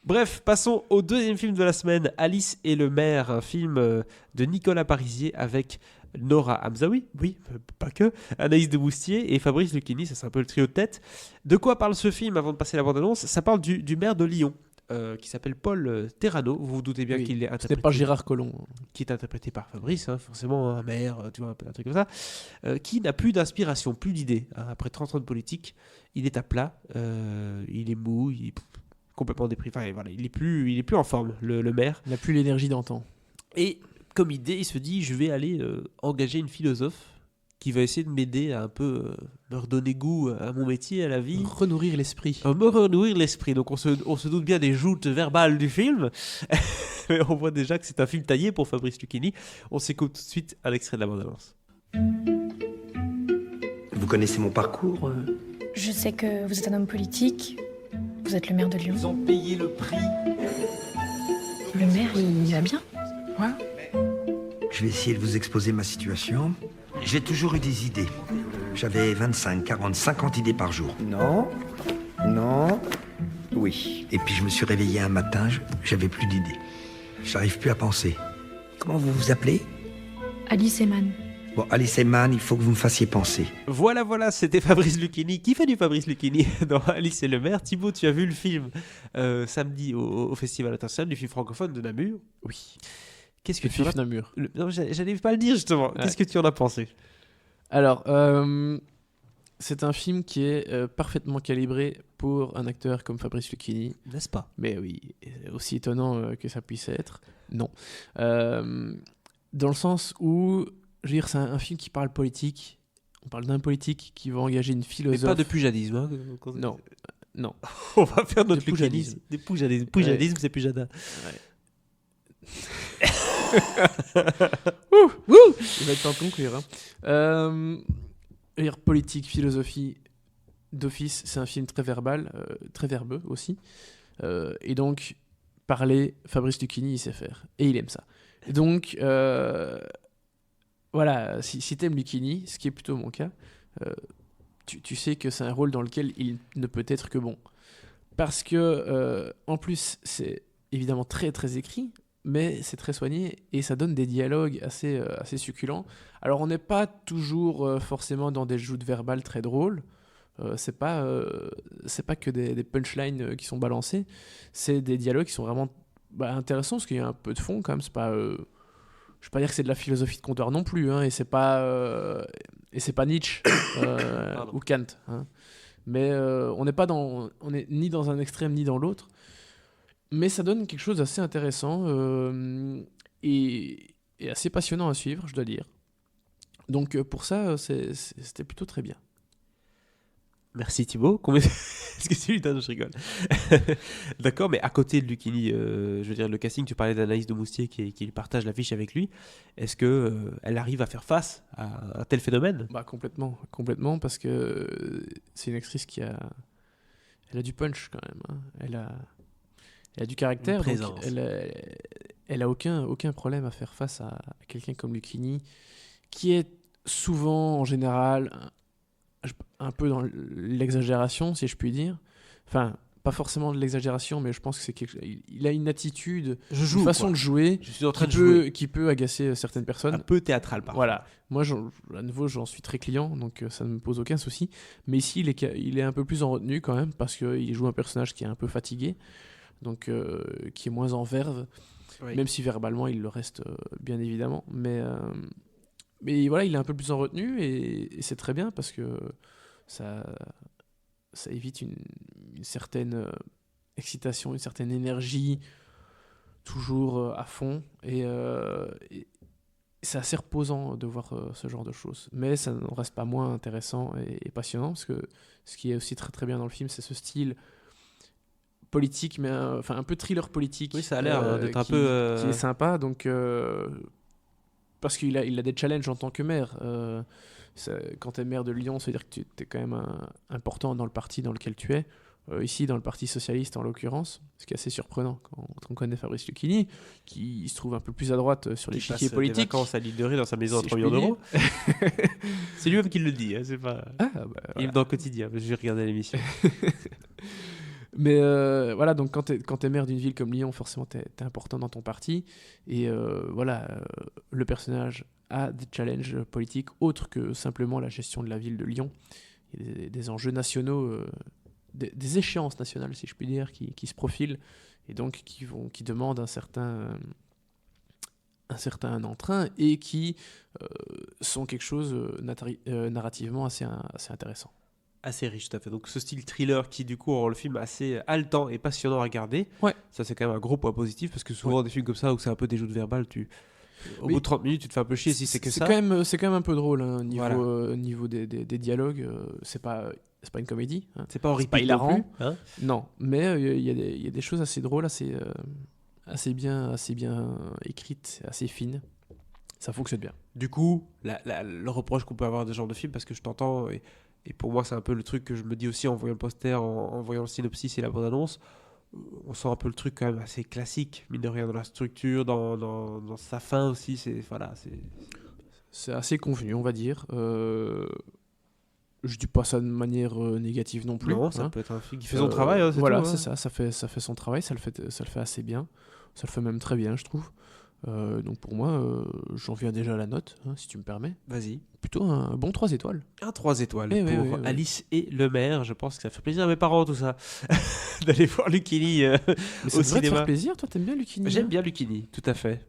Bref, passons au deuxième film de la semaine, Alice et le maire, un film de Nicolas Parisier avec Nora Hamzaoui, oui, pas que, Anaïs de Moustier et Fabrice Lucchini, ça c'est un peu le trio de tête. De quoi parle ce film avant de passer la bande-annonce ? Ça parle du maire de Lyon, qui s'appelle Paul Terrano. Vous vous doutez bien qu'il est interprété. C'était pas Gérard Collomb. Qui est interprété par Fabrice, hein, forcément un maire, tu vois, un truc comme ça, qui n'a plus d'inspiration, plus d'idées. Hein. Après 30 ans de politique, il est à plat, il est mou, il est complètement déprimé. Enfin, voilà, il est plus en forme, le maire. Il n'a plus l'énergie d'antan. Et comme idée, il se dit, je vais aller engager une philosophe qui va essayer de m'aider à un peu me redonner goût à mon métier, à la vie. Renourrir l'esprit. Me renourrir l'esprit. Donc on se doute bien des joutes verbales du film. Mais on voit déjà que c'est un film taillé pour Fabrice Lucchini. On s'écoute tout de suite un extrait de la bande-annonce. Vous connaissez mon parcours Je sais que vous êtes un homme politique. Vous êtes le maire de Lyon. Ils ont payé le prix. Le maire, il va bien. Je vais essayer de vous exposer ma situation. J'ai toujours eu des idées. J'avais 25, 40, 50 idées par jour. Non, oui. Et puis je me suis réveillé un matin, j'avais plus d'idées. J'arrive plus à penser. Comment vous vous appelez ? Alice Eman. Bon, Alice Eman, il faut que vous me fassiez penser. Voilà, c'était Fabrice Lucchini. Qui fait du Fabrice Lucchini dans Alice et le maire ? Thibaut, tu as vu le film samedi au Festival international du film francophone de Namur ? Oui. Qu'est-ce que Le tu en as... FIF Namur. Non, j'allais pas le dire justement. Ouais. Qu'est-ce que tu en as pensé ? Alors, c'est un film qui est parfaitement calibré pour un acteur comme Fabrice Lucchini. N'est-ce pas ? Mais oui, aussi étonnant que ça puisse être, non. Dans le sens où, je veux dire, c'est un film qui parle politique. On parle d'un politique qui va engager une Mais philosophe. pas de pujadisme. Hein, Non. On va faire notre De poujadisme. Lucchini. Des poujadisme. Poujadisme, c'est pujada. Il va être temps de conclure. Hein. Je veux dire, politique, philosophie, d'office, c'est un film très verbal, très verbeux aussi. Et donc, parler, Fabrice Lucchini, il sait faire. Et il aime ça. Et donc, voilà, si t'aimes Lucchini, ce qui est plutôt mon cas, tu sais que c'est un rôle dans lequel il ne peut être que bon. Parce que, en plus, c'est évidemment très très écrit, mais c'est très soigné et ça donne des dialogues assez succulents. Alors on n'est pas toujours forcément dans des joutes verbales très drôles, c'est pas que des punchlines qui sont balancées, c'est des dialogues qui sont vraiment intéressants parce qu'il y a un peu de fond quand même. C'est pas, je vais pas dire que c'est de la philosophie de comptoir non plus, hein, et c'est pas Nietzsche ou Kant, hein. Mais on est ni dans un extrême ni dans l'autre. Mais ça donne quelque chose d'assez intéressant et assez passionnant à suivre, je dois dire. Donc pour ça, c'était plutôt très bien. Merci Thibaut. Est-ce que tu lui donnes ? Je rigole. D'accord, mais à côté de Lucchini, je veux dire, le casting, tu parlais d'Anaïs de Moustier qui partage l'affiche avec lui. Est-ce qu'elle arrive à faire face à un tel phénomène ? Complètement, parce que c'est une actrice elle a du punch quand même, hein. Elle a du caractère, donc elle a aucun problème à faire face à quelqu'un comme Lucchini, qui est souvent, en général, un peu dans l'exagération, si je puis dire. Enfin, pas forcément de l'exagération, mais je pense que il a une attitude, une façon de jouer, je suis en train de jouer, qui peut agacer certaines personnes. un peu théâtral, parfois. Voilà. Moi, à nouveau, j'en suis très client, donc ça ne me pose aucun souci. Mais ici, il est un peu plus en retenue quand même, parce qu'il joue un personnage qui est un peu fatigué, donc qui est moins en verve, Oui. même si verbalement il le reste bien évidemment. Mais voilà, il est un peu plus en retenue et c'est très bien parce que ça évite une certaine excitation, une certaine énergie toujours à fond et c'est assez reposant de voir ce genre de choses. Mais ça n'en reste pas moins intéressant et passionnant parce que ce qui est aussi très très bien dans le film, c'est ce style politique, mais un peu thriller politique. Oui, ça a l'air d'être un peu... qui est sympa, donc... parce qu'il a des challenges en tant que maire. Quand tu es maire de Lyon, ça veut dire que tu es quand même important dans le parti dans lequel tu es. Ici, dans le Parti Socialiste en l'occurrence, ce qui est assez surprenant quand on connaît Fabrice Lucchini, qui se trouve un peu plus à droite sur l'échiquier politique. Des vacances à l'île de Ré dans sa maison à Si 3 je millions puis d'euros. C'est lui-même qui le dit, hein, c'est pas... Il est dans le quotidien, je vais regarder l'émission. Mais voilà, donc quand t'es maire d'une ville comme Lyon, forcément t'es important dans ton parti. Et le personnage a des challenges politiques autres que simplement la gestion de la ville de Lyon. Il y a des enjeux nationaux, des échéances nationales, si je puis dire, qui se profilent et donc qui demandent un certain entrain et qui sont quelque chose narrativement assez intéressant. Assez riche, tout à fait. Donc ce style thriller qui du coup rend le film assez haletant et passionnant à regarder. Ouais. Ça c'est quand même un gros point positif parce que souvent des films comme ça où c'est un peu des jeux de verbal, au bout de 30 minutes tu te fais un peu chier si c'est que ça. C'est quand même un peu drôle hein, Voilà. niveau des dialogues. C'est pas une comédie. Hein. C'est pas horrible. C'est pas hilarant. Hein, non, mais il y a des choses assez drôles, assez bien écrites, assez fines. Ça fonctionne bien. Du coup, le reproche qu'on peut avoir de ce genre de film, parce que je t'entends, et pour moi c'est un peu le truc que je me dis aussi en voyant le poster, en voyant le synopsis et la bande-annonce, on sent un peu le truc quand même assez classique, mine de rien, dans la structure, dans sa fin aussi, C'est assez convenu, on va dire. Je dis pas ça de manière négative non plus. Non, ça peut être un film qui fait son travail. C'est voilà, tout, c'est ça fait son travail, ça le fait assez bien. Ça le fait même très bien, je trouve. Donc pour moi, j'en viens déjà à la note, hein, si tu me permets. Vas-y. Plutôt un bon 3 étoiles. Un 3 étoiles pour pour Alice et le maire. Je pense que ça fait plaisir à mes parents, tout ça, d'aller voir Lucchini Mais ça au devrait te cinéma. faire plaisir, toi t'aimes bien Lucchini? J'aime bien Lucchini, tout à fait.